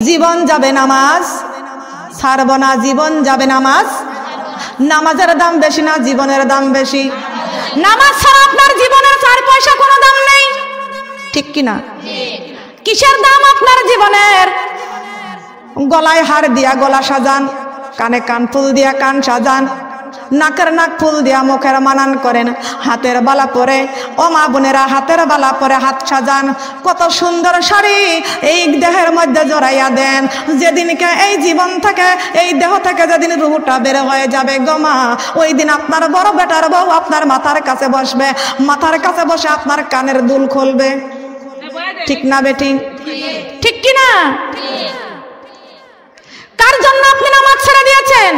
জীবন যাবে নামাজ ছাড়ব না, জীবন যাবে নামাজ। নামাজের দাম বেশি না জীবনের দাম বেশি? নামাজ ছাড়া আপনার জীবনের 4 পয়সা কোনো দাম নেই, ঠিক কিনা? কিসের দাম আপনার জীবনের? গলায় হার দিয়া গলা সাজান, কানে কান ফুল দিয়া কান সাজান, নাকের নাক ফুল দিয়া মুখের মানান করেন, হাতের বালা পরে, ও মা বোনেরা হাতের বালা পরে হাত সাজান, কত সুন্দর শাড়ি এই দেহের মধ্যে জড়াইয়া দেন। যেদিনকে এই জীবন থেকে, এই দেহ থেকে যেদিন রুহটা বের হয়ে যাবে গো মা, ওই দিন আপনার বড় বেটার বউ আপনার মাথার কাছে বসবে, মাথার কাছে বসে আপনার কানের দুল খুলবে, ঠিক না বেটি? ঠিক কিনা? কার জন্য আপনি নামাজ ছেড়ে দিয়েছেন?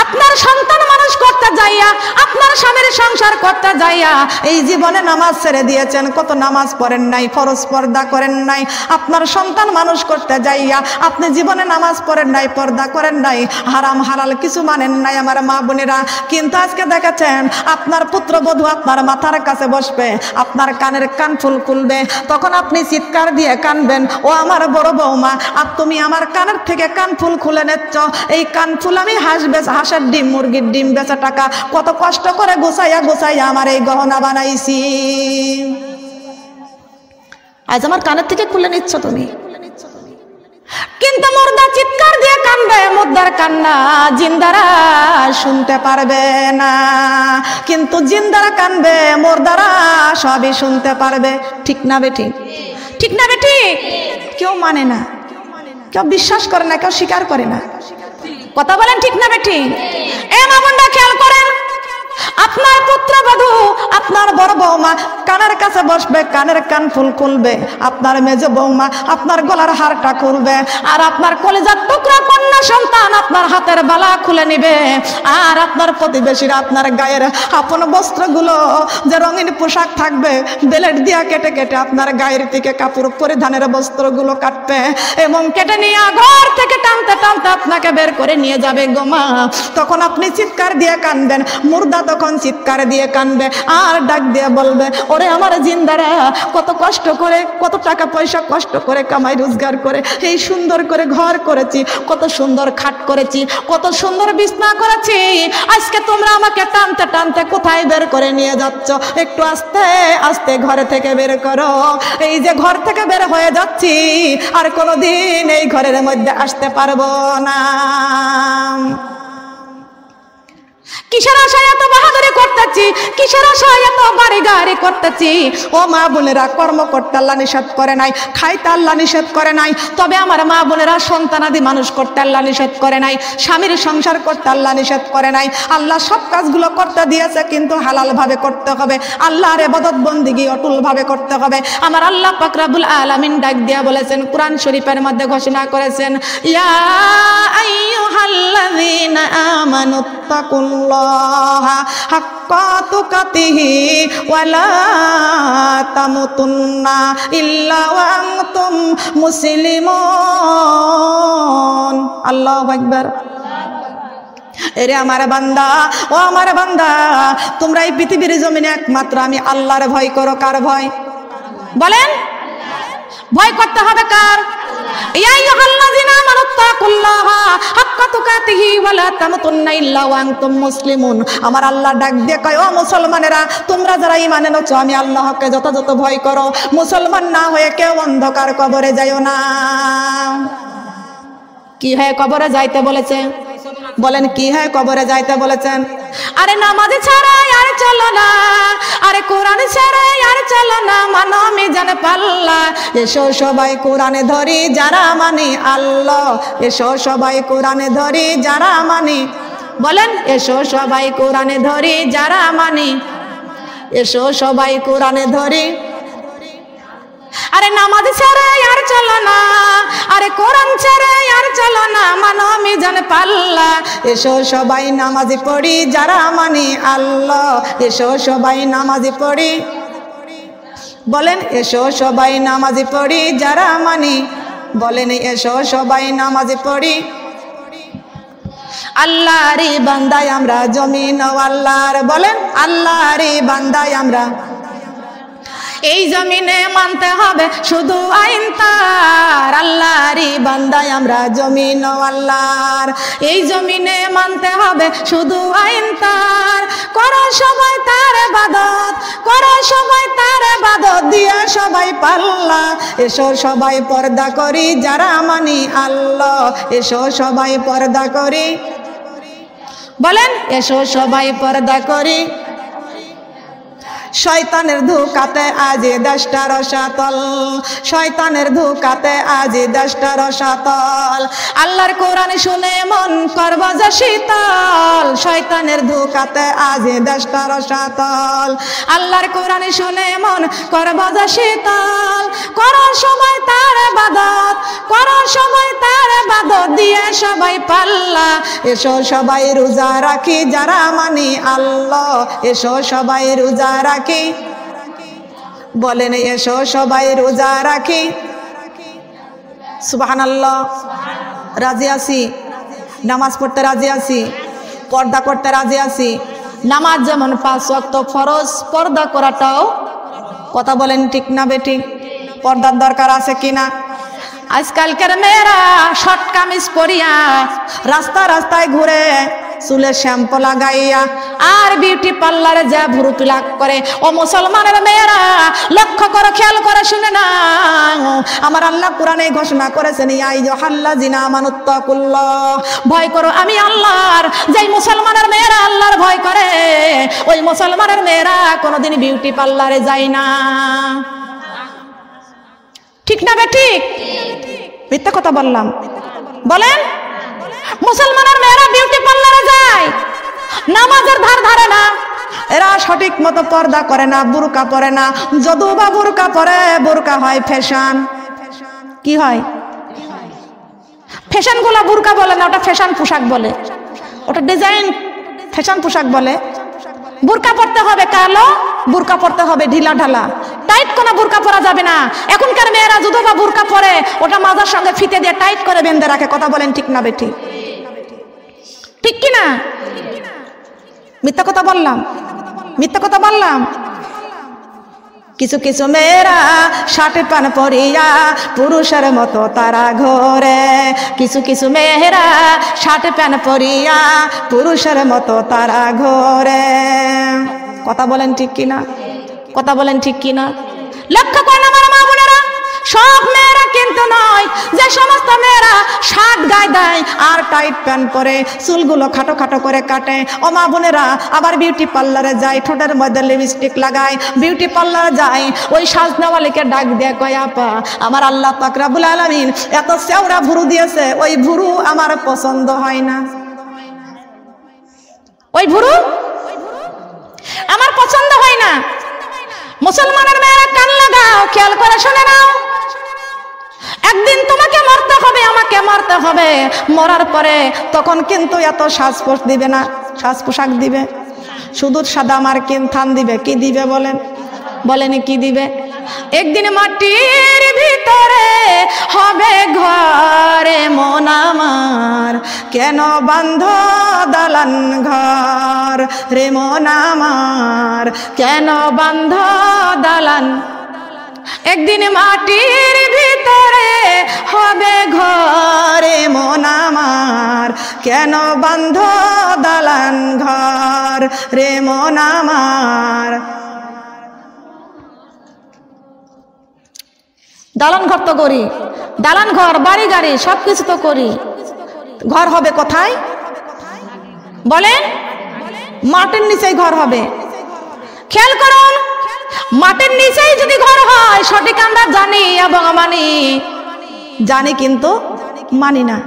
আপনার সন্তান মানুষ করতে যাইয়া, আপনার স্বামীর সংসার করতে যাইয়া এই জীবনে নামাজ ছেড়ে দিয়েছেন। কত নামাজ পড়েন নাই, ফরজ পর্দা করেন নাই। আপনার সন্তান মানুষ করতে যাইয়া আপনি জীবনে নামাজ পড়েন নাই, পর্দা করেন নাই, হারাম হালাল কিছু মানেন নাই আমার মা বোনেরা। কিন্তু আজকে দেখেছেন আপনার পুত্রবধূ আপনার মাথার কাছে বসবে, আপনার কানের কান ফুল খুলবে, তখন আপনি চিৎকার দিয়ে কানবেন, ও আমার বড় বৌমা, আর তুমি আমার কানের থেকে কান ফুল খুলে নিচ্ছ। এই কান ফুল আমি হাঁসের ডিম, মুরগির ডিম বেচা টাকা কত কষ্ট করে গোছাইয়া গোছাইয়া আমার এই গহনা বানাইছি, আজ আমার কানের থেকে খুলে নিচ্ছ তুমি। কিন্তু মুর্দা চিৎকার দিয়ে কানবে, মুর্দার কান্না জিন্দারা শুনতে পারবে না। কিন্তু জিন্দারা কানবে, মুর্দারা সবই শুনতে পারবে, ঠিক না বেটি? ঠিক না বেটি? কেউ মানে না, কেউ বিশ্বাস করে না, কেউ স্বীকার করে না। কথা বলেন ঠিক না বেটি? এ মা বোনরা খেয়াল করেন, আপনার পুত্রবধূ আপনার বড় বৌমা কানের কাছে বসবে, কানের কান ফুল খুলবে, আপনার মেজ বৌমা আপনার গলার হারটা খুলবে, আর আপনার কলিজার টুকরা কন্যা সন্তান আপনার হাতের বালা খুলে নিবে, আর আপনার প্রতিবেশীরা আপনার গায়ের আপন বস্ত্রগুলো যে রঙিন পোশাক থাকবে বেলেট দিয়া কেটে কেটে আপনার গায়ের থেকে কাপড় পরিধানের বস্ত্রগুলো কাটবে এবং কেটে নিয়ে ঘর থেকে টানতে টানতে আপনাকে বের করে নিয়ে যাবে গো মা। তখন আপনি চিৎকার দিয়ে কানবেন, মুর্দা তখন চিৎকার দিয়ে কানবে আর ডাক দিয়ে বলবে, ওরে আমার জিন্দারা কত কষ্ট করে, কত টাকা পয়সা কষ্ট করে কামাই রোজগার করে এই সুন্দর করে ঘর করেছি, কত সুন্দর খাট করেছি, কত সুন্দর বিছনা করেছি, আজকে তোমরা আমাকে টানতে টানতে কোথায় বের করে নিয়ে যাচ্ছ? একটু আস্তে আস্তে ঘরে থেকে বের করো। এই যে ঘর থেকে বের হয়ে যাচ্ছি, আর কোনোদিন এই ঘরের মধ্যে আসতে পারবো না। কিসের আশায় এত বাহাদুরি করতেছি, কিসের আশায় এত বাড়ি গাড়ি করতেছি? ও মা বোনেরা, কর্ম করতে আল্লাহ নিষেধ করে নাই, খাইতে আল্লাহ নিষেধ করে নাই, তবে আমার মা বোনেরা সন্তানাদি মানুষ করতে আল্লাহ নিষেধ করে নাই, স্বামীর সংসার করতে আল্লাহ নিষেধ করে নাই। আল্লাহ সব কাজগুলো করতে দিয়েছে, কিন্তু হালাল ভাবে করতে হবে, আল্লাহর ইবাদত বন্দেগী অটুল ভাবে করতে হবে। আমার আল্লাহ পাক রব্বুল আলামিন ডাক দিয়া বলেছেন, কোরআন শরীফের মধ্যে ঘোষণা করেছেন, ইয়া আইয়ুহাল্লাযীনা আমানুত্তাকুল্লাহা হাক্কা তুকাতিহি ওয়া লা তামুতুন্না ইল্লা ওয়া আনতুম মুসলিমুন। আল্লাহু আকবার। এরে আমার বান্দা, ও আমার বান্দা, তোমরা এই পৃথিবীর জমিনে একমাত্র আমি আল্লাহর ভয় করো। কার ভয় বলেন? ভয় করতে হবে কার? ইয়া আইয়ুহাল্লাযীনা আমানুত্তাকুল্লাহা হাক্কা তুকাতিহি ওয়া লা তামুতুন্না ইল্লা ওয়া আনতুম মুসলিমুন। আমার আল্লাহ ডাক দিয়ে কয়, ও মুসলমানেরা, তোমরা যারা ঈমান এনেছো আমি আল্লাহকে যথাযথ ভয় করো, মুসলমান না হয়ে কেউ অন্ধকার কবরে যাইও না। কি হয় কবরে যাইতে বলেছে? বলেন কি হয় কবরে যাইতে বলেছেন? আরে নামাজ ছাড়া আর চলো না, আরে কোরআন ছাড়া আর চলো না, মানো মিজান পাল্লা। এসো সবাই কোরআনে ধরি যারা মানি আল্লাহ, এসো সবাই কোরআনে ধরি যারা মানি। বলেন, এসো সবাই কোরআনে ধরি যারা মানি, এসো সবাই কোরআনে ধরি। আরে নামাজ ছেড়ে আর চলো না, আরে কোরআন ছেড়ে আর চলো না, মানো মিজান পাল্লা। এসো সবাই নামাজ পড়ি যারা মানি আল্লাহ, এসো সবাই নামাজ পড়ি। বলেন, এসো সবাই নামাজ পড়ি যারা মানি। বলেন, এসো সবাই নামাজ পড়ি। আল্লাহরই বান্দাই আমরা, জমিন ও আল্লাহর। বলেন, আল্লাহরই বান্দাই আমরা। এই জমিনে মানতে হবে শুধু আইন তার, আল্লাহরই বান্দা আমরা জমিন আল্লাহর। এই জমিনে মানতে হবে শুধু আইন তার, করো সবাই তার ইবাদত, করো সবাই তার ইবাদত দিয়ে সবাই পাল্লা। এসো সবাই পর্দা করি যারা মানি আল্লাহ, এসো সবাই পর্দা করি, বলেন এসো সবাই পর্দা করি। শয়তানের ধোঁকাতে আজি দেশটা রসাতল, শয়তানের ধোঁকাতে আজি দেশটা রসাতল। আল্লাহর কোরআন শুনে মন করব যে শীতল, শয়তানের ধোঁকাতে আজি দেশটা রসাতল। আল্লাহর কোরআন শুনে মন করব যে শীতল, করো সবাই তার ইবাদত, করো সবাই তার ইবাদত দিয়ে সবাই পাল্লা। এসো সবাই রোজা রাখি যারা মানি আল্লাহ, এসো সবাই রোজা রাখি, বলেন এসো সবাই রোজা রাখি। সুবহানাল্লাহ। রাজি আছি? নামাজ পড়তে রাজি আছি, পর্দা করতে রাজি আছি। নামাজ যেমন 5 ওয়াক্ত ফরজ, পর্দা করাটাও, কথা বলেন ঠিক না বেঠিক? পর্দার দরকার আছে কিনা? আজকালকার মেয়েরা শর্ট কামিজ পরিয়া রাস্তা রাস্তায় ঘুরে, চুলে শ্যাম্পু লাগাইয়া আর বিউটি পার্লারে যা ভুরু প্লাক করে। ও মুসলমানের মেয়েরা লক্ষ্য করো, খেয়াল করে শুনে না, আমার আল্লাহ কোরআনে ঘোষণা করেছেন ইয়া আইয়ুহাল্লাযিনা আমানুত্তাকুল্লাহ, ভয় করো আমি আল্লাহর। যেই মুসলমানের মেয়েরা আল্লাহর ভয় করে ওই মুসলমানের মেয়েরা কোনোদিন বিউটি পার্লারে যায় না। ঠিক না বেঠিক? মিথ্যা কথা বললাম? বলেন। মুসলমানের মেয়েরা বিউটি পার্লারে যায়, নামাজের ধার ধারে না, এরা সঠিক মতো পর্দা করে না, বুরকা পরে না। যদিও বা বুরকা পরে, বুরকা হয় ফ্যাশন। কি হয়? ফ্যাশন গুলা বুরকা বলে না, ওটা ফ্যাশন পোশাক বলে, ওটা ডিজাইন ফ্যাশন পোশাক বলে। বুরকা পরতে হবে কালো, বুরকা পরতে হবে ঢিলা ঢালা, টাইট কোনো বুরকা পরা যাবে না। এখনকার মেয়েরা যদিও বা বুরকা পরে, ওটা মাজার সঙ্গে ফিতে দিয়ে টাইট করে বেঁধে রাখে। কথা বলেন ঠিক না বেঠিক? ঠিক কিনা? মিথ্যা কথা বললাম? মিথ্যা কথা বললাম? কিছু কিছু মেয়েরা শার্ট প্যান্ট পরিয়া পুরুষের মতো তারা ঘোরে, কিছু কিছু মেয়েরা শার্ট প্যান্ট পরিয়া পুরুষের মতো তারা ঘোরে। কথা বলেন ঠিক কিনা? কথা বলেন ঠিক কিনা? লক্ষ্য করেন আমার মা বোনেরা, সব মেয়েরা কিন্তু নয়। যে সমস্ত মেয়েরা শার্ট গায়ে দেয় আর টাইট প্যান্ট পরে, চুলগুলো খাটো খাটো করে কাটে, ও মা বোনেরা আবার বিউটি পার্লারে যায়, ঠোঁটের মধ্যে লিপস্টিক লাগায়, বিউটি পার্লারে যায়, ওই সাজনাওয়ালিকে ডাক দিয়ে কয় আপা আমার আল্লাহ পাক রব্বুল আলামিন এত চেওড়া ভুরু দিয়েছে, ওই ভুরু আমার পছন্দ হয় না, ওই ভুরু আমার পছন্দ হয় না। মুসলমানের মেয়েরা কান লাগাও, খেয়াল করে শুনে নাও, একদিন তোমাকে মরতে হবে, আমাকে মরতে হবে। মরার পরে তখন কিন্তু এত সাজপোশ দিবে না, সাজ পোশাক দিবে, শুধু সাদা মার্কিন থান দিবে। কি দিবে বলেন? বলেন কি দিবে? একদিন মাটির ভিতরে হবে ঘরে মন আমার, কেন বান্ধ দালান ঘর রে মন আমার, কেন বান্ধ দালান। একদিন মাটির ভিতরে হবে ঘরে মন আমার, কেন বান্ধ দালান ঘর রে মন আমার। দালান ঘর তো করি, দালান ঘর বাড়ি গাড়ি সবকিছু তো করি, ঘর হবে কোথায় বলেন? মাটির নিচেই ঘর হবে। খেয়াল করুন, মাটির নিচেই যদি ঘর হয়, সঠিক আমরা জানি এবং মানি, জানি কিন্তু মানি না।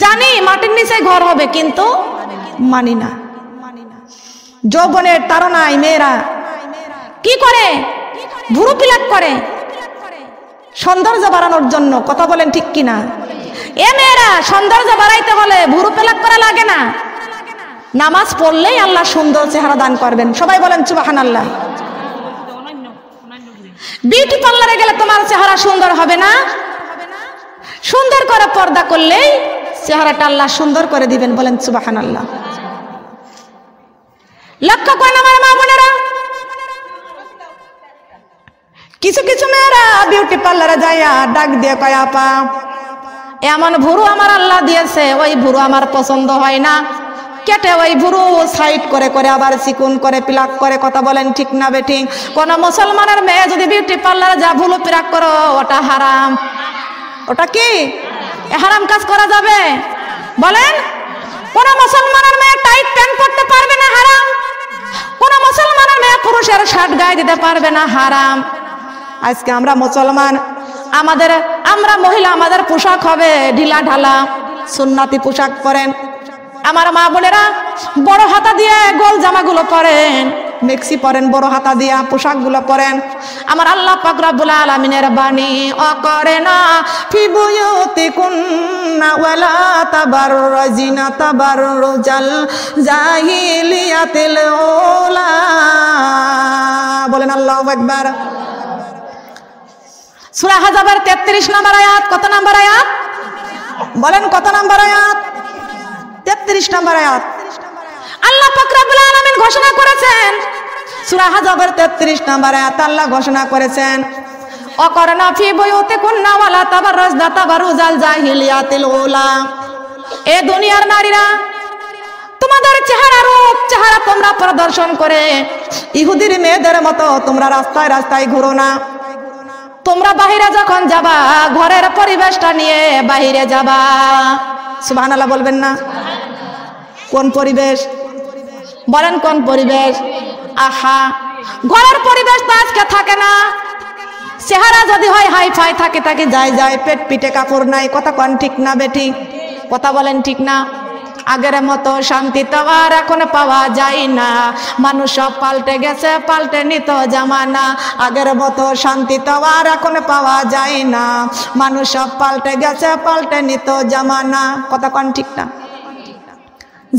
জানি মাটির নিচে ঘর হবে কিন্তু মানি না। যৌবনের তাড়নায় মেয়েরা কি করে? ভুরু প্লাক করে সৌন্দর্য বাড়ানোর জন্য। কথা বলেন ঠিক কিনা? এ মেয়েরা সৌন্দর্য বাড়াইতে হলে ভুরু প্লাক করা লাগে না, নামাজ পড়লেই আল্লাহ সুন্দর চেহারা দান করবেন। সবাই বলেন সুবহানাল্লাহ। বিউটি পার্লারে গেলে তোমার চেহারা সুন্দর হবে না, সুন্দর করে পর্দা করলেই চেহারাটা আল্লাহ সুন্দর করে দিবেন। বলেন সুবহানাল্লাহ। লক্ষ্য করেন আমার মা বোনেরা, কিছু কিছু মেয়েরা বিউটি পার্লারে যাইয়া ডাক দিয়ে কয় আপা এমন ভুরু আমার আল্লাহ দিয়েছে, ওই ভুরু আমার পছন্দ হয় না, কেটে ওই ভুরু সাইড করে করে আবার চিকুন করে পিলাক করে। কথা বলেন ঠিক না বেঠিক? কোন মুসলমানের মেয়ে যদি বিউটি পার্লারে যা ভুরু পিলাক করো ওটা হারাম। ওটা কি হারাম কাজ করা যাবে? বলেন। কোন মুসলমানের মেয়ে টাইট প্যান্ট পরতে পারবে না, হারাম। কোন মুসলমানের মেয়ে পুরুষের শার্ট গায়ে দিতে পারবে না, হারাম। আজকে আমরা মুসলমান, আমরা মহিলা, আমাদের পোশাক হবে ঢিলা ঢালা, সুন্নাতি পোশাক পরেন। আমার মা বোনেরা বড় হাতা দিয়ে গোল জামাগুলো পরেন, মেক্সি পরেন, বড় হাতা দিয়া পোশাকগুলো পরেন। আমার আল্লাহ পাক রব্বুল আলামিনের বাণী অকরেনা ফি বুয়ুতিকুন্না ওয়ালা তাবাররাজিনা তাবাররুজাল জাহিলিয়াতিল উলা। বলেন আল্লাহু আকবার। সূরা আহজাবের 33 নম্বর আয়াত। কত নম্বর আয়াত? বলেন কত নম্বর আয়াত? 33 নম্বর আয়াত। আল্লাহ পাক রব্বুল আলামিন ঘোষণা করেছেন, সূরা আহজাবের 33 নম্বর আয়াত আল্লাহ ঘোষণা করেছেন অকরনা ফি বুয়ুতিকুন্না ওয়ালা তাবাররাজনা তাবাররুজাল জাহিলিয়াতিল উলা। এ দুনিয়ার নারীরা, তোমাদের চেহারা তোমরা প্রদর্শন করে ইহুদির মেয়েদের মতো তোমরা রাস্তায় রাস্তায় ঘুরো না। তোমরা বাহিরে যখন যাবা, ঘরের পরিবেশটা নিয়ে বাহিরে যাবা। সুবহানাল্লাহ বলবেন না? কোন পরিবেশ? বলেন কোন পরিবেশ? আহা, ঘরের পরিবেশ তো আজকে থাকে না। চেহারা যদি হয় হাই ফাই থাকে থাকে যায় যায়, পেট পিঠে কাপড় নাই। কথা কোন ঠিক না বেঠিক? কথা বলেন ঠিক না? আগের মতো শান্তি তো আর এখন পাওয়া যায় না। মানুষ সব পাল্টে গেছে, পাল্টে নিত জামানা। আগের মতো শান্তি তো আর এখন পাওয়া যায় না। মানুষ সব পাল্টে গেছে, পাল্টে নিত জামানা। কথা কোন ঠিক না?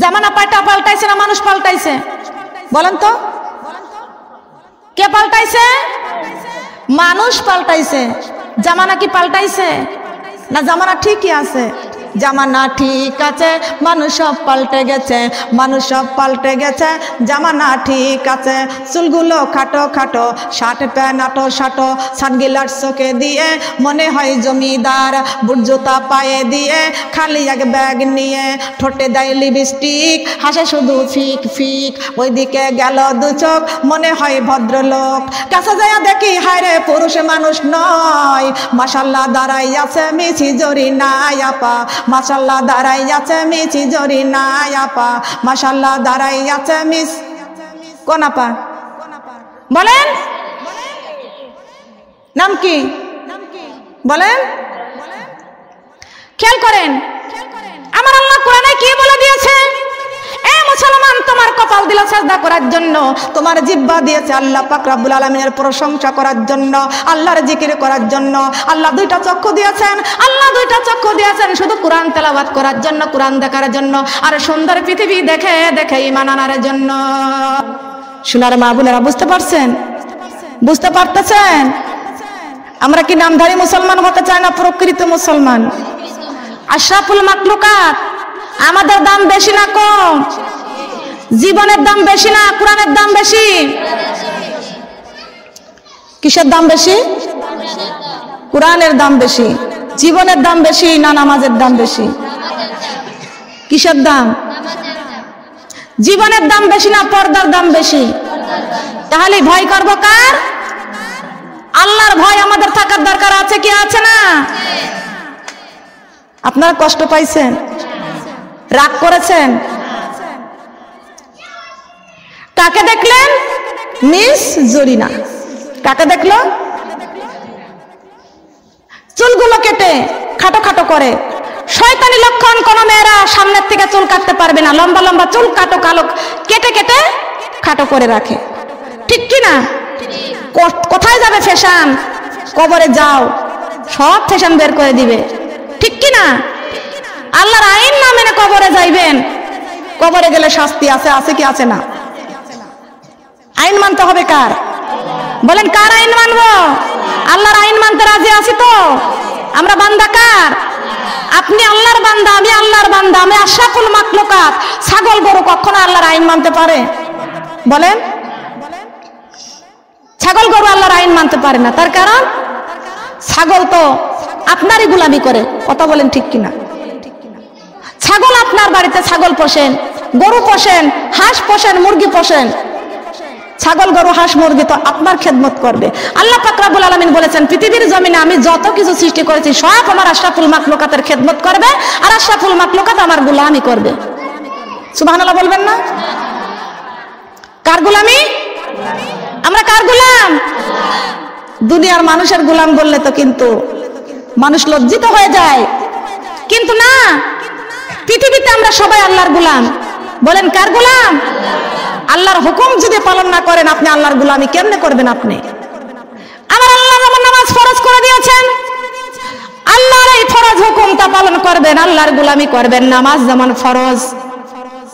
জামানা পাল্টাইছে না মানুষ পাল্টাইছে? বলেন তো কে পাল্টাইছে? মানুষ পাল্টাইছে। জামানা কি পাল্টাইছে? না জামানা ঠিকই আছে। জামানা ঠিক আছে, মানুষ সব পাল্টে গেছে। মানুষ সব পাল্টে গেছে, জামানা ঠিক আছে। চুলগুলো খাটো খাটো, শার্ট প্যান্ট আটো শাটো, সানগ্লাস চোখে দিয়ে মনে হয় জমিদার, বুট জুতা পায়ে দিয়ে খালি এক ব্যাগ নিয়ে, ঠোঁটে দেয় লিপস্টিক, হাসে শুধু ফিক ফিক। ওইদিকে গেল দু চোখ, মনে হয় ভদ্রলোক। কাছে যাইয়া দেখি হায়রে পুরুষ মানুষ নয়। মাশাআল্লাহ দাঁড়াই আছে মিছি জরি নাই আপা, মাশাআল্লাহ দাঁড়াই আছে মিছি জরি নাই আপা, মাশাআল্লাহ দাঁড়াই আছে মিস। কোন আপা? বলেন নাম কি? বলেন। খেয়াল করেন আমার আল্লাহ কোরআনে কি বলে দিয়েছে? এ মুসলমান, তোমার কপাল দিল সাজদা করার জন্য, তোমার জিহ্বা দিয়েছে আল্লাহ পাক রব্বুল আলামিনের প্রশংসা করার জন্য, আল্লাহর জিকির করার জন্য। আল্লাহ দুইটা চক্ষু দিয়েছেন, আল্লাহ দুইটা চক্ষু দিয়েছেন শুধু কোরআন তেলাওয়াত করার জন্য, কোরআন দেখার জন্য, আর সুন্দর পৃথিবী দেখে দেখে ঈমান আনার জন্য। সোনার মা বোনেরা বুঝতে পারছেন? বুঝতে পারতেছেন? আমরা কি নামধারী মুসলমান হতে চাই না প্রকৃত মুসলমান? আশরাফুল মাখলুকাত। আমাদের দাম বেশি না কম? জীবনের দাম বেশি না কোরআনের দাম বেশি? কিসের দাম বেশি? কোরআনের দাম বেশি। জীবনের দাম বেশি না নামাজের দাম বেশি? কিসের দাম? জীবনের দাম বেশি না পর্দার দাম বেশি? তাহলে ভয় করবো কার? আল্লাহর ভয় আমাদের থাকার দরকার আছে কি আছে না? আপনারা কষ্ট পাইছেন? রাগ করেছেন? কাকে দেখলেন? মিস জরিনা। কাকে দেখলো? চুলগুলো কেটে খাটো খাটো করে। শয়তানি লক্ষণ, কোন মেয়েরা সামনের থেকে চুল কাটতে পারবে না। লম্বা লম্বা চুল কাটো কালো কেটে কেটে খাটো করে রাখে। ঠিক কি না? কোথায় যাবে ফ্যাশন? কবরে যাও, সব ফ্যাশন বের করে দিবে। ঠিক কি না? আল্লাহর আইন না মেনে কবরে যাইবেন, কবরে গেলে শাস্তি আছে। আছে কি আছে না? আইন মানতে হবে কার? বলেন কার আইন মানবো? আল্লাহর আইন মানতে রাজি আছি তো? আমরা বান্দা কার? আপনি আল্লাহর বান্দা, আমি আল্লাহর বান্দা। আমি আশরাফুল মাখলুকাত। ছাগল গরু কখনো আল্লাহর আইন মানতে পারে? বলেন। ছাগল গরু আল্লাহর আইন মানতে পারে না, তার কারণ ছাগল তো আপনারই গোলামি করে। কথা বলেন ঠিক কিনা? ছাগল আপনার বাড়িতে ছাগল পোষেন, গরু পোষেন, হাঁস পোষেন, মুরগি পোষেন। ছাগল গরু হাঁস মুরগি তো আপনার খেদমত করবে। আল্লাহ পাক রব্বুল আলামিন বলেছেন পৃথিবীর জমিনে আমি যত কিছু সৃষ্টি করেছি সব আমার আশরাফুল মাখলুকাতের খেদমত করবে, আর আশরাফুল মাখলুকাত আমার গোলামি করবে। সুবহানাল্লাহ বলবেন না? কার গোলামি? আমরা কার গোলাম? দুনিয়ার মানুষের গোলাম বললে তো কিন্তু মানুষ লজ্জিত হয়ে যায়, কিন্তু না, পৃথিবীতে আমরা সবাই আল্লাহর গোলাম। বলেন কার গোলাম? আল্লাহর হুকুম যদি পালন না করেন আপনি আল্লাহর গোলামি কেমনে করবেন? আপনি আমার আল্লাহ যেমন নামাজ ফরজ করে দিয়েছেন, আল্লাহর এই ফরজ হুকুমটা পালন করবেন, আল্লাহর গোলামি করবেন। নামাজ যেমন ফরজ,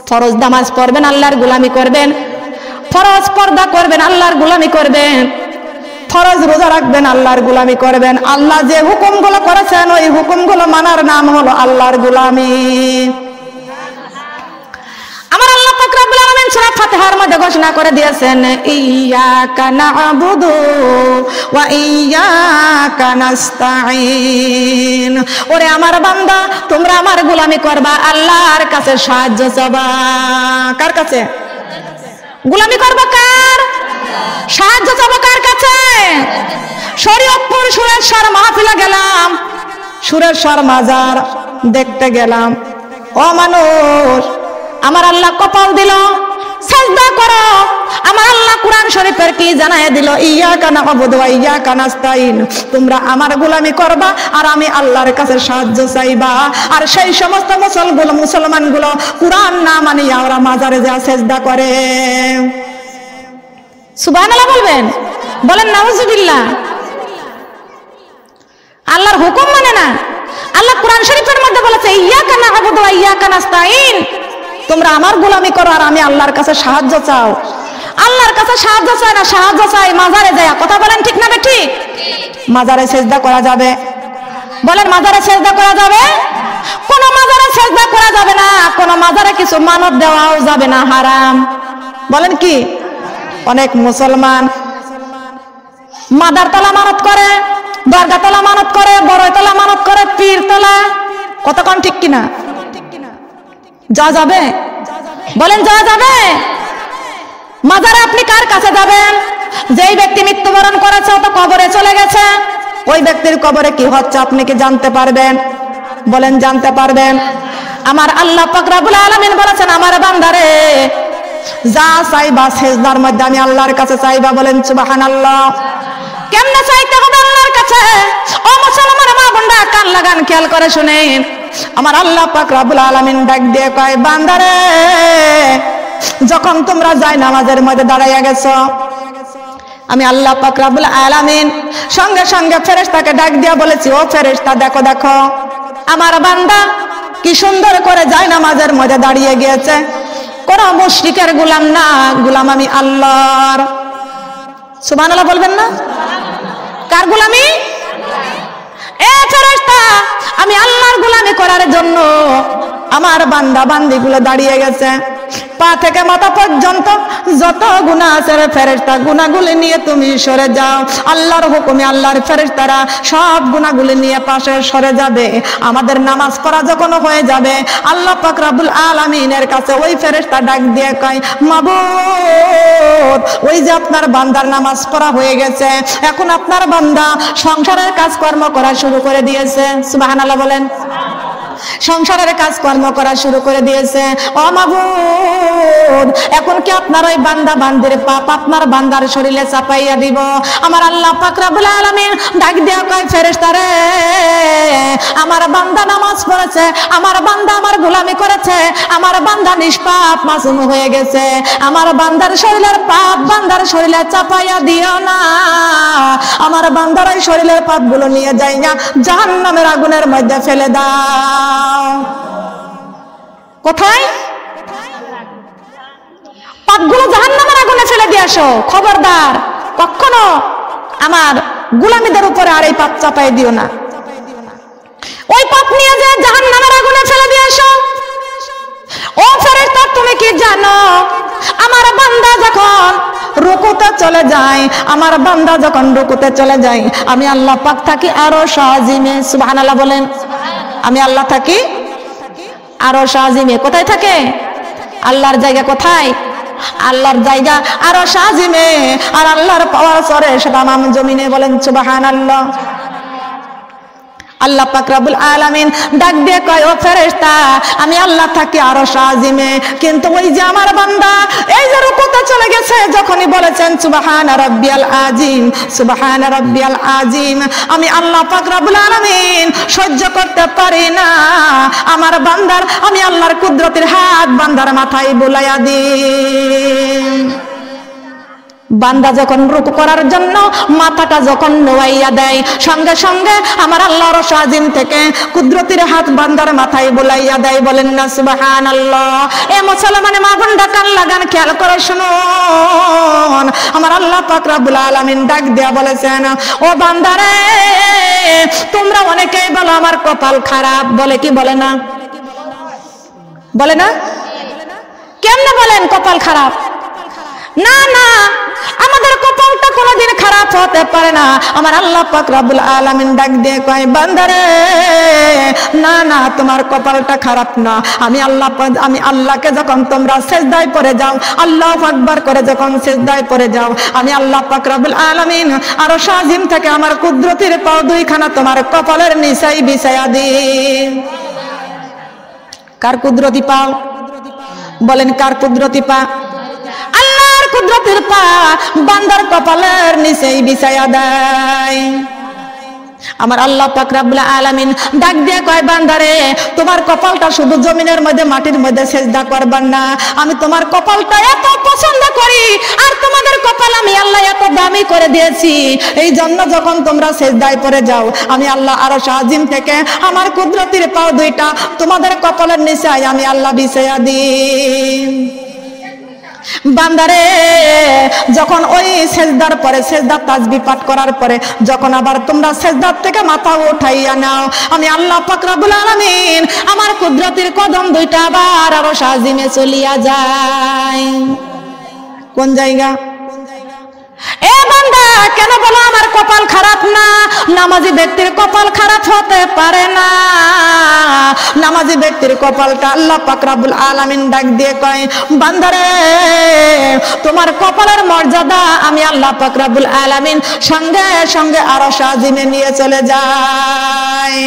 ফরজ নামাজ পড়বেন, আল্লাহর গোলামি করবেন। ফরজ পর্দা করবেন, আল্লাহর গোলামি করবেন। ফরজ রোজা রাখবেন, আল্লাহর গোলামি করবেন। আল্লাহ যে হুকুমগুলো করেছেন ওই হুকুমগুলো মানার নাম হলো আল্লাহর গোলামি। আমার আল্লাহ পাক রব্বুল আলামিন সূরা ফাতিহার মধ্যে ঘোষণা করে দিয়েছেন ইয়্যাকা না'বুদু ওয়া ইয়্যাকা নাস্তাঈন। ওরে আমার বান্দা, তোমরা আমার গোলামি করবা, আল্লাহর কাছে সাহায্য চাবা। কার কাছে গোলামি করবা? কার সাহায্য চাবা? কার কাছে? শরীয়তপুর সুরেশ্বর মাহফিলে গেলাম, সুরেশ্বর মাজার দেখতে গেলাম। ও মানুষ, আমার আল্লাহ কপাল দিল সাজদা করো। আমার আল্লাহ কোরআন শরীফের কি জানায় দিল? ইয়্যাকা না'বুদু ওয়া ইয়্যাকা নাস্তাঈন। তোমরা আমার গোলামি করবা আর আমি আল্লাহর কাছে সাহায্য চাইবা। আর সেই সমস্ত মুসলমানগুলো কোরআন না মানিয়া ওরা মাজারে যা সাজদা করে। সুবহানাল্লাহ বলবেন? বলেন নাউজুবিল্লাহ। আল্লাহর হুকুম মানে না। আল্লাহ কোরআন শরীফের মধ্যে বলেছে ইয়্যাকা না'বুদু ওয়া ইয়্যাকা নাস্তাঈন। তোমরা আমার গোলামি করো আর আমি আল্লাহর কাছে সাহায্য চাও। আল্লাহর কাছে সাহায্য চাই না, সাহায্য চাই মাজারে যায়। কথা বলেন ঠিক না ঠিক? মাজারে সেজদা করা যাবে? বলেন মাজারে সেজদা করা যাবে? কোন মাজারে সেজদা করা যাবে না, কোন মাজারে কিছু মানত দেওয়াও যাবে না, হারাম। বলেন কি? অনেক মুসলমান মাদার তলা মানত করে, দরগা তলা মানত করে, বড় তলা মানত করে, পীর তলা। কতক্ষণ ঠিক কিনা? যা যাবে? বলেন যা যাবে? মাজারে আপনি কার কাছে যাবেন? যেই ব্যক্তি মৃত্যুবরণ করেছে তো কবরে চলে গেছে, ওই ব্যক্তির কবরে কি হচ্ছে আপনি কি জানতে পারবেন? বলেন জানতে পারবেন? আমার আল্লাহ পাক রব্বুল আলামিন বলেছেন আমার বান্দারে যা চাইবা সেজদার মধ্যে আমি আল্লাহর কাছে চাইবা। বলেন সুবহানাল্লাহ। কেমনে চাইতে হবে আল্লাহর কাছে? ও মুসলমান মা বোনরা কান লাগান, খেয়াল করে শুনেন। আমার আল্লাহ পাক রব্বুল আলামিন ডাক দিয়ে কয় বান্দারে যখন তোমরা যায় নামাজের মধ্যে দাঁড়াইয়া গেছো, আমি আল্লাহ পাক রব্বুল আলামিন সঙ্গে সঙ্গে ফেরেশতাকে ডাক দিয়া বলেছি ও ফেরেশতা দেখো দেখো আমার বান্দা কি সুন্দর করে যায় নামাজের মধ্যে দাঁড়িয়ে গিয়েছে। কোন মুশরিকের গোলাম না, গোলাম আমি আল্লাহর। সুবহানাল্লাহ বলবেন না? কার গোলামি? এ ফেরেশতা, আমি আল্লাহর গোলামি করার জন্য আমার বান্দা বান্দিগুলো দাঁড়িয়ে গেছে। পা থেকে মাথা পর্যন্ত যত গুনাহ আছে রে ফেরেশতা, গুনাহগুলো নিয়ে তুমি সরে যাও। আল্লাহর হুকুমে আল্লাহর ফেরেশতারা সব গুনাহগুলো নিয়ে পাশে সরে যাবে। আমাদের নামাজ পড়া যখন হয়ে যাবে আল্লাহ পাক রব্বুল আলামিনের কাছে ওই ফেরেশতা ডাক দিয়ে কয় মাবুদ, ওই যে আপনার বান্দার নামাজ পড়া হয়ে গেছে, এখন আপনার বান্দা সংসারের কাজকর্ম করা শুরু করে দিয়েছে। সুবহানাল্লাহ বলেন। সংসারের কাজকর্ম করা শুরু করে দিয়েছে। ও মাবুদ, এখন কি আপনার ওই বান্দা বান্দির পাপ আপনার বান্দার শরীরে চাপাইয়া দিব? আমার আল্লাহ পাক রব্বুল আলামিন ডাক দিয়া কয় ফেরেশতারে আমার বান্দা নামাজ পড়েছে, আমার বান্দা আমার গোলামি করেছে, আমার বান্দা নিষ্পাপ মাসুম হয়ে গেছে, আমার বান্দার শরীরের পাপ বান্দার শরীরে চাপাইয়া দিও না। আমার বান্দার ওই শরীরের পাপগুলো নিয়ে যাই না জাহান্নামের আগুনের মধ্যে ফেলে দাও। কোথায়? পাপগুলো জাহান্নামের আগুনে ফেলে দিয়ে আসো। খবরদার কখনো আমার গোলামীদের উপরে আর এই পাপ চাপাই দিও না। ওই পাপ নিয়ে যে জাহান্নামের আগুনে ফেলে দিয়ে আসো। ও ফেরেশতা, তুমি কি জানো আমার বান্দা যখন রুকুতে চলে যায়, আমার বান্দা যখন রুকুতে চলে যায়, আমি আল্লাহ পাক থাকি আরশ আজিমে। সুবহানাল্লাহ বলেন। আমি আল্লাহ থাকি আরশ আজিমে। কোথায় থাকে? আল্লাহর জায়গা কোথায়? আল্লাহর জায়গা আরশ আজিমে, আর আল্লাহর পাওয়ার সরে সেটা তামাম জমিনে। বলেন সুবহানাল্লাহ। আল্লাহ পাক রব্বুল আলামিন ডাক দিয়ে কয়, ও ফেরেশতা, আমি আল্লাহ থাকি আরশ আজিমে, কিন্তু ওই যে আমার বান্দা এই যে রুকুতে চলে গেছে, যখনই বলেছেন সুবহান রাব্বিয়াল আযীম, সুবহান রাব্বিয়াল আযীম, আমি আল্লাহ পাক রব্বুল আলামিন সহ্য করতে পারি না আমার বান্দার, আমি আল্লাহর কুদরতের হাত বান্দার মাথায় বুলাইয়া দিই। বান্দা যখন রুকু করার জন্য মাথাটা যখন নোয়াইয়া দেয়, সঙ্গে সঙ্গে আমার আল্লাহ আরশ আজিম থেকে কুদরতের হাত বান্দার মাথায় বুলাইয়া দেয়। বলেন না সুবহানাল্লাহ। এ মুসলমানে মা বোনরা কান লাগান, খেয়াল করে শুনুন। আমার আল্লাহ পাক রব্বুল আলামিন ডাক দিয়া বলেছেন, ও বান্দারে, তোমরা অনেকেই বলো আমার কপাল খারাপ। বলে কি বলে না? বলে না? কেমনে বলেন কপাল খারাপ? না না, আমাদের কপালটা কোনোদিন খারাপ হতে পারে না। আমার আল্লাহ পাক রব্বুল আলামিন ডাক দিয়ে কয়, বান্দারে, না না, তোমার কপালটা খারাপ না। আমি আল্লাহকে যখন তোমরা সিজদায় পড়ে যাও, আল্লাহু আকবার করে যখন সিজদায় পড়ে যাও, আমি আল্লাহ পাক রব্বুল আলামিন আরশ আজিম থেকে আমার কুদরতের পাও দুইখানা তোমার কপালের নিচেই বিছায়া দিই। কার কুদরতি পাও? বলেন কার কুদরতি পা? আল্লাহর কুদরতের পা বান্দার কপালের নিচেই বিছায়া দেয়। আমার আল্লাহ পাক রব্বুল আলামিন ডাক দিয়ে কয়, বান্দারে, তোমার কপালটা শুধু জমিনের মধ্যে মাটির মধ্যে সিজদা করবার না, আমি তোমার কপালটা এত পছন্দ করি, আর তোমাদের কপাল আমি আল্লাহ এত দামি করে দিয়েছি, এই জন্য যখন তোমরা সিজদায় পড়ে যাও, আমি আল্লাহ আরশ আজিম থেকে আমার কুদরতের পাও দুইটা তোমাদের কপালের নিচে আমি আল্লাহ বিছায়া দিই। বান্দারে, যখন ওই সেজদার পরে, সেজদার তাসবিহ পাঠ করার পরে যখন আবার তোমরা সেজদার থেকে মাথা উঠাইয়া নাও, আমি আল্লাহ পাক রব্বুল আলামিন আমার কুদরতের কদম দুইটা আবার আরশ আজিমে চলিয়া যায়। কোন জায়গা? এ বান্দা, কেন বলো আমার কপাল খারাপ না? নামাজি ব্যক্তির কপাল খারাপ হতে পারে না। নামাজি ব্যক্তির কপালটা আল্লাহ পাক রব্বুল আলামিন ডাক দিয়ে কয়, বান্দারে, তোমার কপালের মর্যাদা আমি আল্লাহ পাক রব্বুল আলামিন সঙ্গে সঙ্গে আরশ আজিমে নিয়ে চলে যায়।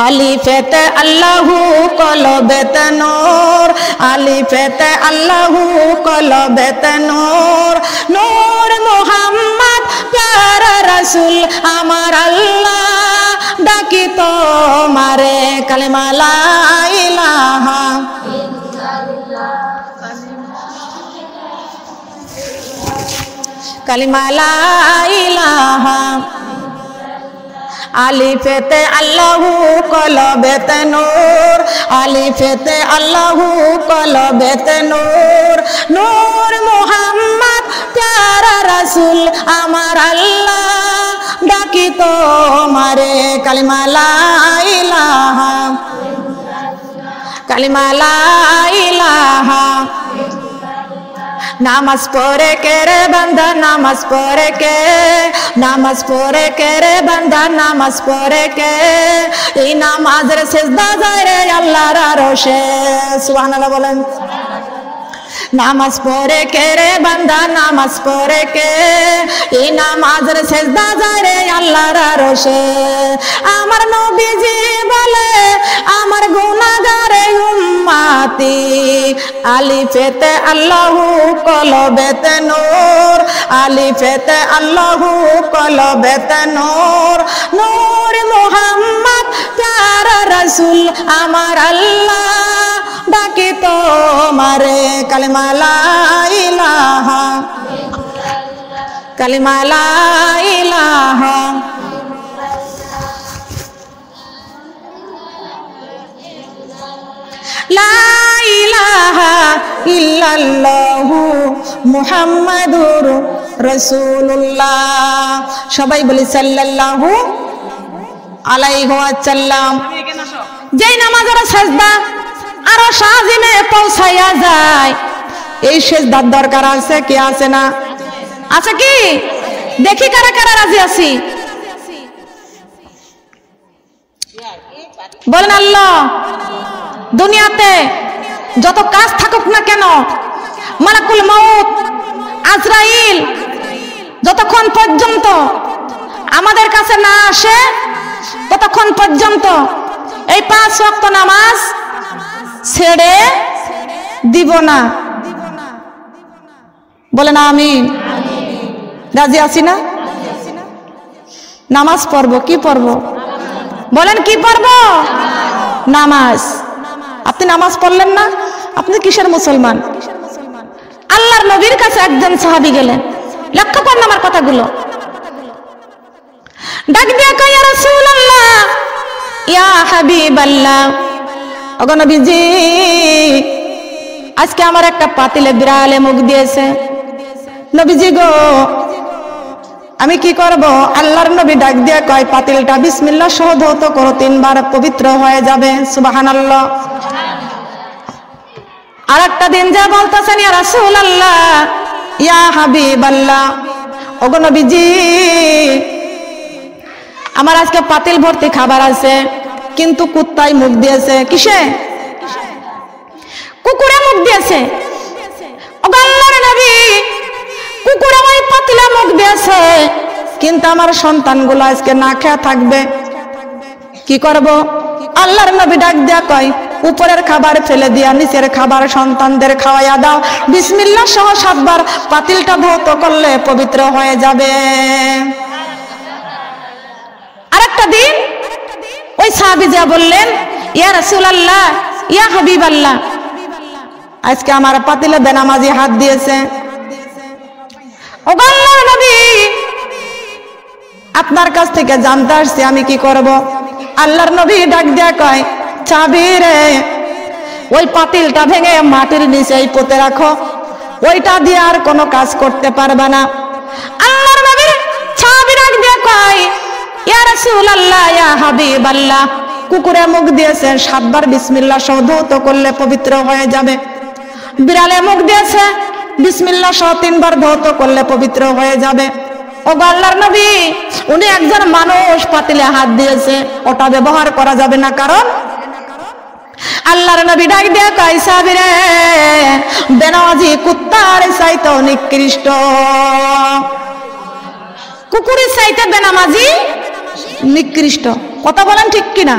আলিফেতে আল্লাহু কলবেতে নূর, আলিফেতে আল্লাহু কলবেতে নূর, নূর মুহাম্মদ প্যারা রাসূল আমার আল্লাহ ডাকি তোমারে, কালেমা লা ইলাহা ইল্লাল্লাহ, কালেমা লা ইলাহা। আলিফেতে আল্লাহু কলবেতে নূর, আলিফেতে আল্লাহু কলবেতে নূর, নূর মুহাম্মদ প্যারা রাসূল আমার আল্লাহ ডাকি তোমারে, কালিমা লা ইলাহা, কালিমা লা ইলাহা। নামাজ পড়ে কে রে বান্দা, নামাজ পড়ে কে, নামাজ পড়ে কে রে বান্দা, নামাজ পড়ে কে, এই নামাজের সিজদা যায় রে আল্লাহর আরশে। সুবহানাল্লাহ বলেন। নামাজ পড়ে কে রে বান্দা, নামাজ পড়ে কে, এই নামাজের সিজদা যায় রে আল্লাহর আরশে। আমার নবীজি বলে, আমার গুনাহগারে উম্মতি, আলিফেতে আল্লাহু কলবেতে নূর, আলিফেতে আল্লাহু কলবেতে নূর, নূর মুহাম্মদ প্যারা রাসূল আমার আল্লাহ ডাকি তোমারে, কালিমা লা ইলাহা, কালিমা লা ইলাহা। লা ইলাহা ইল্লাল্লাহু মুহাম্মাদুর রাসূলুল্লাহ। সবাই বলি সাল্লাল্লাহু আলাইহি ওয়াসাল্লাম। যেই নামাজের সিজদা আরশ আজিমে পৌঁছায়া যায়, এই সেজদার দরকার আছে কি আছে না? আছে কি? দেখি কারা কারা রাজি আছি। বলেন আল্লাহ। দুনিয়াতে যত কাজ থাকুক না কেন, মালাকুল মউত আজরাইল যতক্ষণ পর্যন্ত আমাদের কাছে না আসে ততক্ষণ পর্যন্ত এই 5 ওয়াক্ত নামাজ ছেড়ে দিব না। বলেন আমিন। রাজি আছি না? নামাজ পড়বো। কি পড়বো? বলেন কি পড়বো? নামাজ। আপনি নামাজ পড়লেন না, আপনি কিসের মুসলমান? আল্লাহর নবীর কাছে একজন সাহাবী গেলেন, লক্ষ্য করেন আমার কথাগুলো। ডাক দিয়ে কয়, ইয়া রাসূলুল্লাহ, ইয়া হাবিবাল্লাহ, ওগো নবীজি, আজকে আমার একটা পাতিলে বিড়ালে মুখ দিয়েছে। নবীজি গো, আমি কি করব? আল্লাহর নবী ডাক দিয়ে কয়, পাতিলটা বিসমিল্লাহ সহ ধৌত করো, 3 বার পবিত্র হয়ে যাবে। সুবহানাল্লাহ। আর একটা দিন যা বলতেছেন, ইয়া রাসূলুল্লাহ, ইয়া হাবিবাল্লাহ, ওগো নবীজি, আমার আজকে পাতিল ভর্তি খাবার আছে, কিন্তু কুত্তায় মুখ দিয়েছে। কিসে? কুকুরে মুখ দিয়েছে। ওগো আল্লাহর নবী, কুকুরে ওই পাতিলে মুখ দিয়েছে, কিন্তু আমার সন্তানগুলো আজকে না খেয়ে থাকবে, কি করব? আল্লাহর নবী ডাক দিয়া কয়, উপরের খাবার ফেলে দিয়া নিচের খাবার সন্তানদের খাওয়াইয়া দাও। বিসমিল্লাহ সহ 7 বার পাতিলটা ধৌত করলে পবিত্র হয়ে যাবে। আরেকটা দিন ওই সাহাবী যা বললেন, ইয়া রাসূলুল্লাহ, ইয়া হাবিবাল্লাহ, আজকে আমার পাতিলে বেনামাজি হাত দিয়েছে। ওগো আল্লাহর নবী, আপনার কাছ থেকে জানতে আসছি, আমি কি করব? আল্লাহর নবী ডাক দিয়া কয়, চাবি রে, ওই পাতিলটা ভেঙে মাটির নিচেই পুঁতে রাখো, ওইটা দিয়ে আর কোনো কাজ করতে পারবে না। আল্লাহর নবীর চাবি ডাক দিয়া কয়, ইয়া রাসূলুল্লাহ, ইয়া হাবিবাল্লাহ, কুকুরে মুখ দিয়েছে, 7 বার বিসমিল্লাহ সহ ধৌত করলে পবিত্র হয়ে যাবে। বিড়ালে মুখ দিয়েছে, বিসমিল্লাহ সহ 3 বার ধৌত করলে পবিত্র হয়ে যাবে। ওগো আল্লাহর নবী, উনি একজন মানুষ, পাতিলে হাত দিয়েছে, ওটা ব্যবহার করা যাবে না, কারণ আল্লাহর নবী ডাক দিয়ে কয়, সাহাবী রে, বেনামাজি কুত্তার চাইতে নিকৃষ্ট। কুকুরের চাইতে বেনামাজি নিকৃষ্ট। কথা বলেন ঠিক কিনা?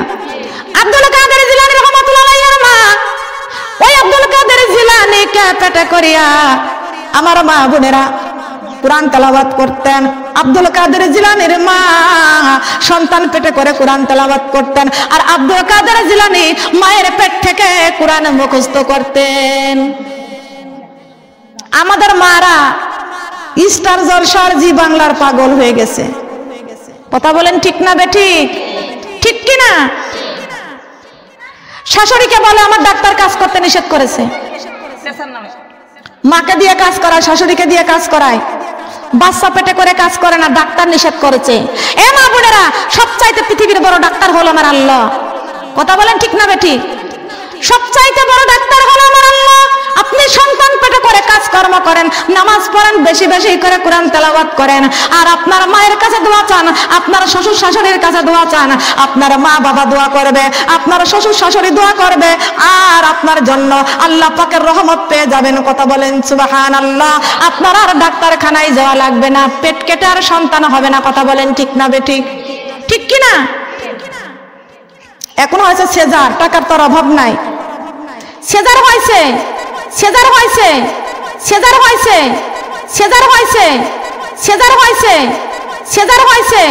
আব্দুল কাদের জিলানী রাহমাতুল্লাহ আলাইহির মা, ওই আব্দুল কাদের জিলানীকে পেটে করিয়া আমার মা বোনেরা কুরআন তেলাওয়াত করতেন। আব্দুল কাদের জিলানীর মা সন্তান পেটে করে কুরআন তেলাওয়াত করতেন, আর আব্দুল কাদের জিলানী মায়ের পেট থেকে কুরআন মুখস্থ করতেন। আমাদের মারা স্টার জলসার জি বাংলার পাগল হয়ে গেছে। কথা বলেন ঠিক না বেঠিক? ঠিক কিনা? শাশুড়িকে বলে আমার ডাক্তার কাজ করতে নিষেধ করেছে, মাকে দিয়ে কাজ করায়, শাশুড়িকে দিয়ে কাজ করায়, বাচ্চা পেটে করে কাজ করে না, ডাক্তার নিষেধ করেছে। এ মা বোনেরা, সবচাইতে পৃথিবীর বড় ডাক্তার হলো আমার আল্লাহ। কথা বলেন ঠিক না বেঠিক? সবচাইতে বড় ডাক্তার হলো আমার আল্লাহ। আপনি সন্তান পেটে করে কাজকর্ম করেন, নামাজ পড়েন, বেশি বেশি করে কোরআন তেলাওয়াত করেন, আর আপনার মায়ের কাছে দোয়া চান, আপনার শ্বশুর শাশুড়ির কাছে দোয়া চান, আপনার মা বাবা দোয়া করবে, আপনার শ্বশুর শাশুড়ি দোয়া করবে, আর আপনার জন্য আল্লাহ পাকের রহমত পেয়ে যাবেন। কথা বলেন সুবহানাল্লাহ। আপনার আর ডাক্তারখানায় যাওয়া লাগবে না, পেট কেটে আর সন্তান হবে না। কথা বলেন ঠিক না বেঠিক? ঠিক কিনা? এখন হয়েছে সেজার, টাকার তোর অভাব নাই, সেজার হয়েছে, সেজার হয়েছে, সেজার হয়েছে, সেজার হয়েছে, সেজার হয়েছে, সেজার হয়েছে।